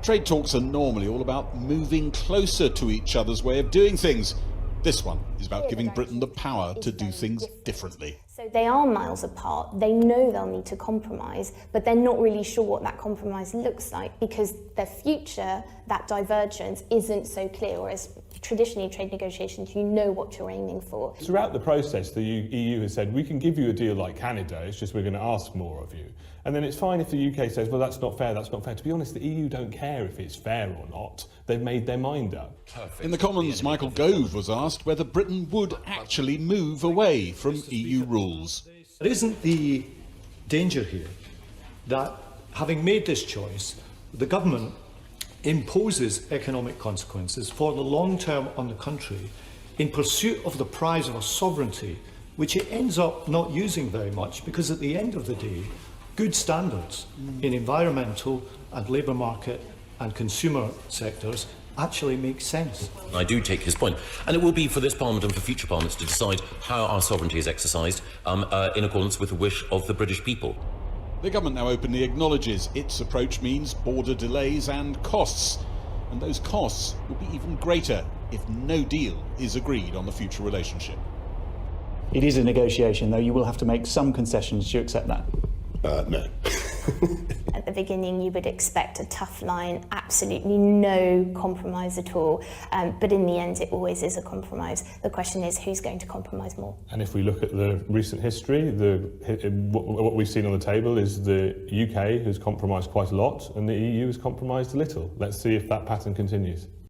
Trade talks are normally all about moving closer to each other's way of doing things. This one is about giving Britain the power to do things differently. So they are miles apart. They know they'll need to compromise, but they're not really sure what that compromise looks like because their future, that divergence, isn't so clear. Whereas traditionally in trade negotiations, you know what you're aiming for. Throughout the process, the EU has said, we can give you a deal like Canada, it's just we're going to ask more of you. And then it's fine if the UK says, well, that's not fair, that's not fair. To be honest, the EU don't care if it's fair or not. They've made their mind up. In the Commons, Michael Gove was asked whether Britain would actually move away from EU rules. There isn't the danger here that, having made this choice, the government imposes economic consequences for the long term on the country in pursuit of the prize of a sovereignty, which it ends up not using very much because at the end of the day, good standards in environmental and labour market and consumer sectors actually make sense. I do take his point, and it will be for this Parliament and for future Parliaments to decide how our sovereignty is exercised in accordance with the wish of the British people. The government now openly acknowledges its approach means border delays and costs, and those costs will be even greater if no deal is agreed on the future relationship. It is a negotiation, though. You will have to make some concessions. Do you accept that? No. At the beginning, you would expect a tough line, absolutely no compromise at all. But in the end, it always is a compromise. The question is, who's going to compromise more? And if we look at the recent history, what we've seen on the table is the UK has compromised quite a lot and the EU has compromised a little. Let's see if that pattern continues.